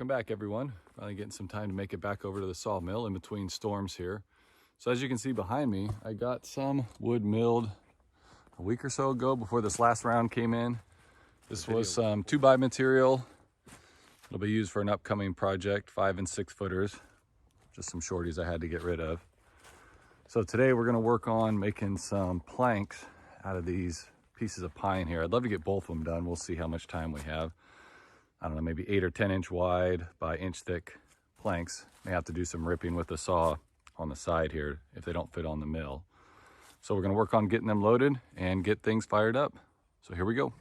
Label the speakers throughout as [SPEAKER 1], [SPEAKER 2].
[SPEAKER 1] back, everyone. Finally getting some time to make it back over to the sawmill in between storms here. So as you can see behind me, I got some wood milled a week or so ago before this last round came in. This was some 2x material. It'll be used for an upcoming project, 5 and 6 footers. Just some shorties I had to get rid of. So today we're gonna work on making some planks out of these pieces of pine here. I'd love to get both of them done. We'll see how much time we have. I don't know, maybe 8 or 10 inch wide by inch thick planks. May have to do some ripping with the saw on the side here if they don't fit on the mill. So we're gonna work on getting them loaded and get things fired up. So here we go.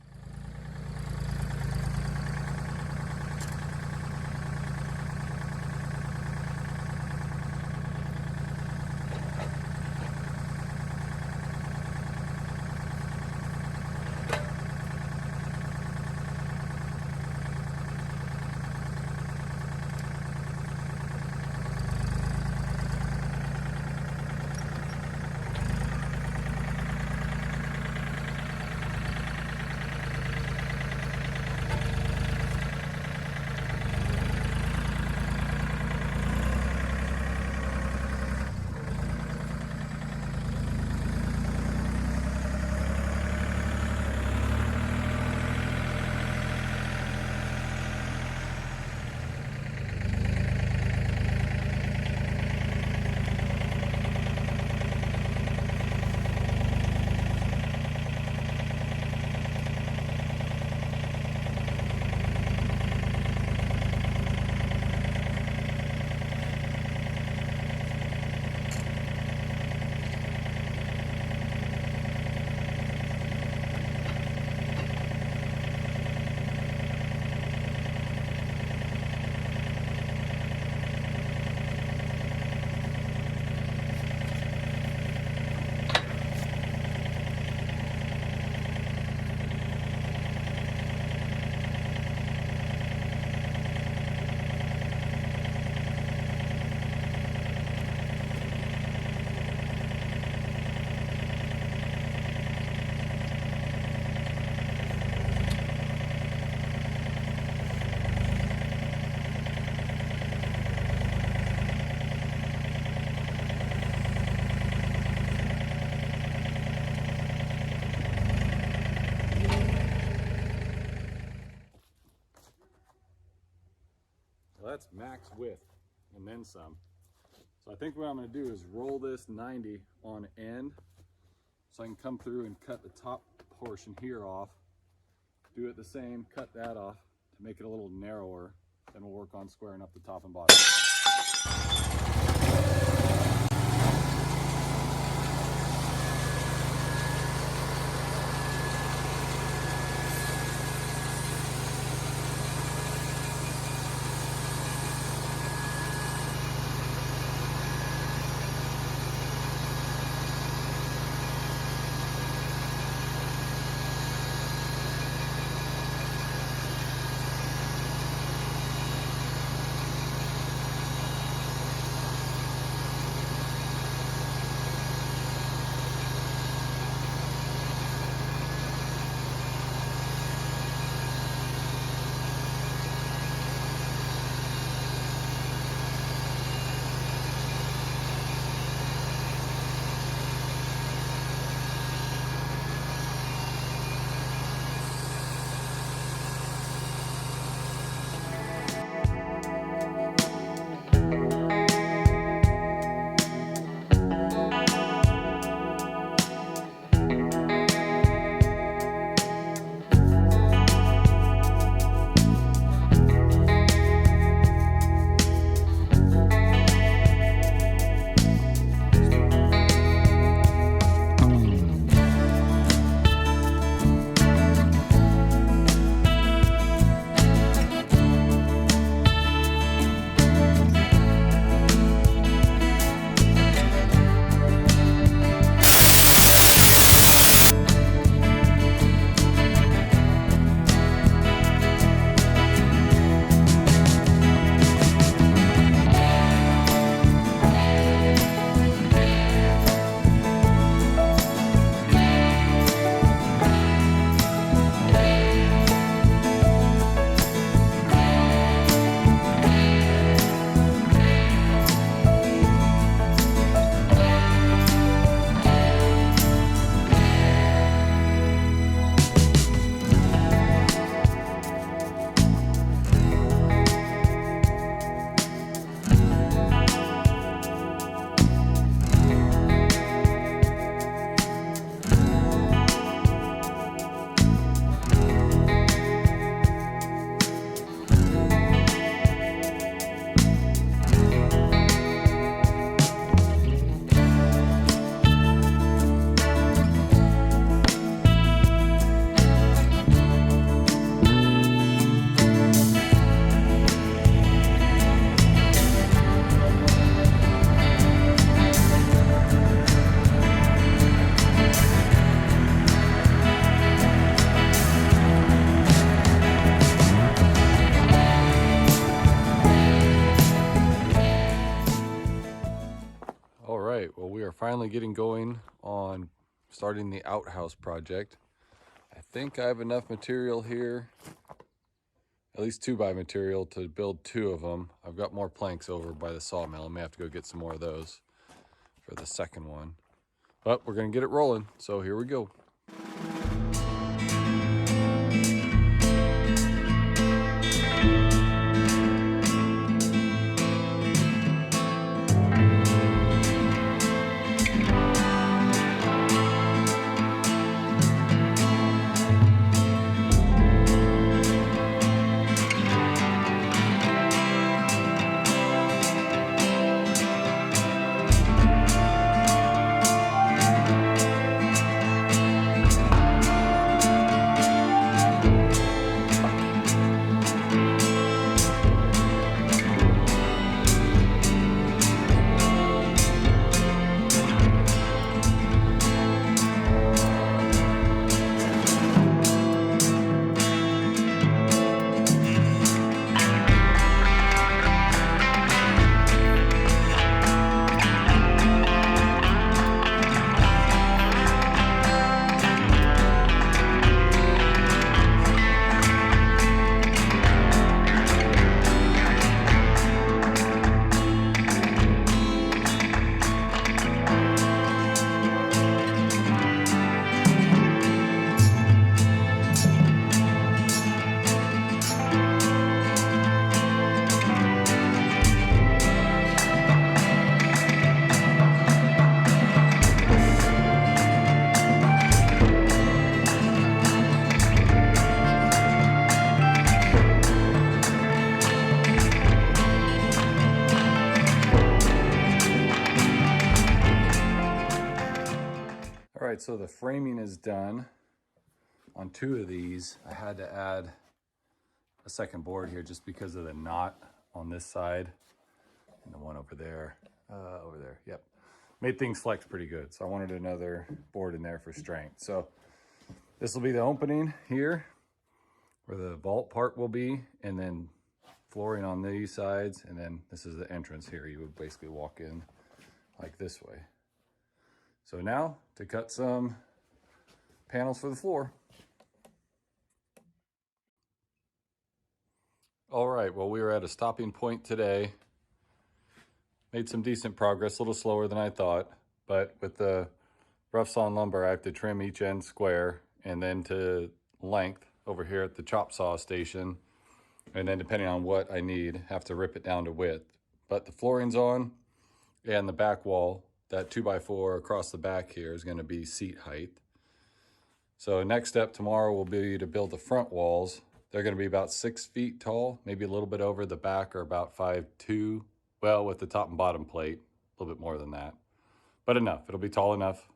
[SPEAKER 1] That's max width and then some. So I think what I'm going to do is roll this 90 on end so I can come through and cut the top portion here off. Do it the same, cut that off to make it a little narrower. Then we'll work on squaring up the top and bottom. right, well, we are finally getting going on starting the outhouse project. I think I have enough material here, at least 2x material, to build 2 of them. I've got more planks over by the sawmill. I may have to go get some more of those for the second one. But we're gonna get it rolling, so here we go. All right, so the framing is done on 2 of these. I had to add a second board here just because of the knot on this side and the one over there, yep. Made things flex pretty good, so I wanted another board in there for strength. So this will be the opening here where the vault part will be, and then flooring on these sides, and then this is the entrance here. You would basically walk in like this way. So now to cut some panels for the floor. All right, well, we were at a stopping point today. Made some decent progress, a little slower than I thought, but with the rough sawn lumber, I have to trim each end square and then to length over here at the chop saw station. And then depending on what I need, have to rip it down to width. But the flooring's on, and the back wall, that 2x4 across the back here, is gonna be seat height. So next step tomorrow will be to build the front walls. They're gonna be about 6 feet tall, maybe a little bit over. The back are about 5'2". Well, with the top and bottom plate, a little bit more than that, but enough. It'll be tall enough.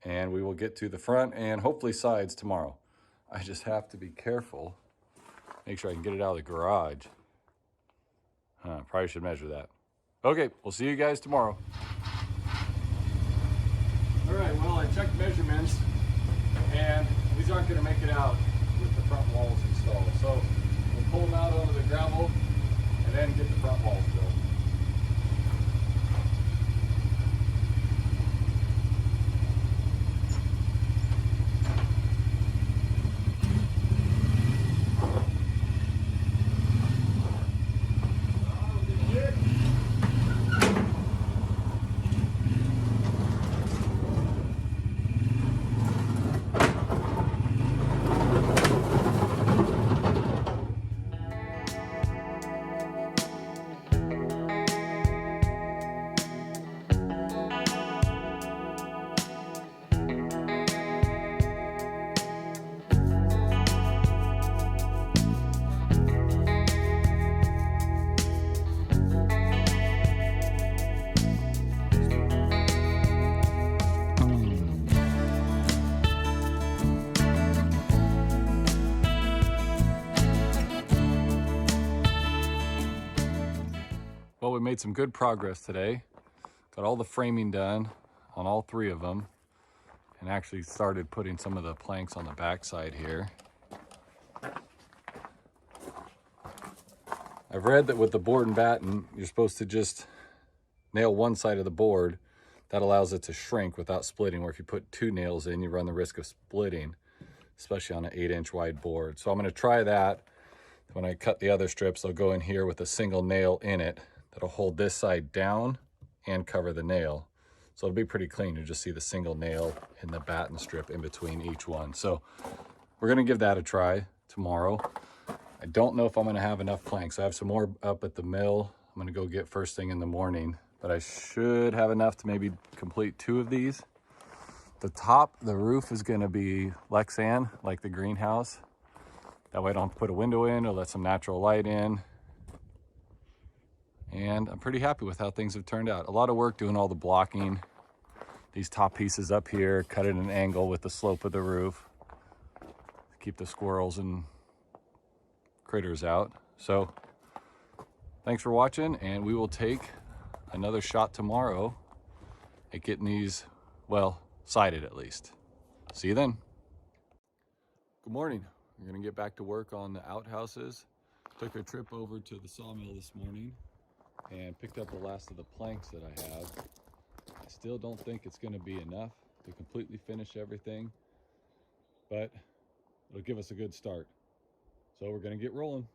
[SPEAKER 1] And we will get to the front and hopefully sides tomorrow. I just have to be careful. Make sure I can get it out of the garage. Probably should measure that. Okay, we'll see you guys tomorrow. All right, well, I checked measurements, and these aren't gonna make it out with the front walls installed. So we'll pull them out onto the gravel and then get the front walls built. Well, we made some good progress today. Got all the framing done on all 3 of them, and actually started putting some of the planks on the back side here. I've read that with the board and batten, you're supposed to just nail one side of the board, That allows it to shrink without splitting, where if you put 2 nails in, you run the risk of splitting, especially on an 8-inch wide board. So I'm going to try that. When I cut the other strips, they'll go in here with a single nail in it that'll hold this side down and cover the nail. So it'll be pretty clean. You'll just see the single nail in the batten strip in between each one. So we're going to give that a try tomorrow. I don't know if I'm going to have enough planks. I have some more up at the mill. I'm going to go get first thing in the morning, but I should have enough to maybe complete 2 of these. The top, the roof is going to be Lexan, like the greenhouse. That way I don't put a window in or let some natural light in. And I'm pretty happy with how things have turned out. A lot of work doing all the blocking. These top pieces up here, cut at an angle with the slope of the roof to keep the squirrels and critters out. So thanks for watching, and we will take another shot tomorrow at getting these, well, sided at least. See you then. Good morning. We're gonna get back to work on the outhouses. Took a trip over to the sawmill this morning and picked up the last of the planks that I have. I still don't think it's gonna be enough to completely finish everything, but it'll give us a good start. So we're gonna get rolling.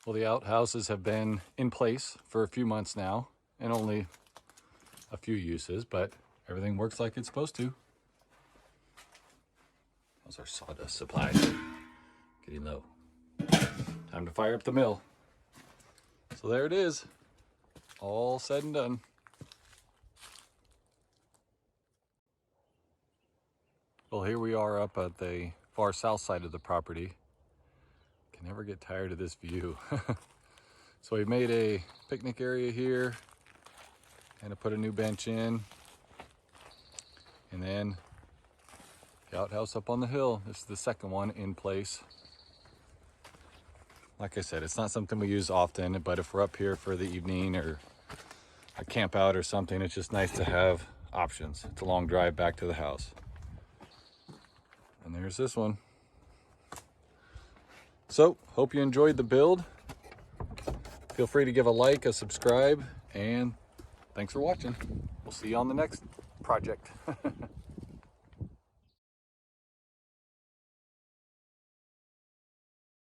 [SPEAKER 1] Well, the outhouses have been in place for a few months now, and only a few uses, but everything works like it's supposed to. How's our sawdust supply? Getting low. Time to fire up the mill. So there it is, all said and done. Well, here we are up at the far south side of the property. Can never get tired of this view. So we made a picnic area here, and I put a new bench in, and then the outhouse up on the hill. This is the second one in place. Like I said, it's not something we use often, but if we're up here for the evening or a camp out or something, it's just nice to have options. It's a long drive back to the house. And there's this one. So, hope you enjoyed the build. Feel free to give a like, a subscribe, and thanks for watching. We'll see you on the next project.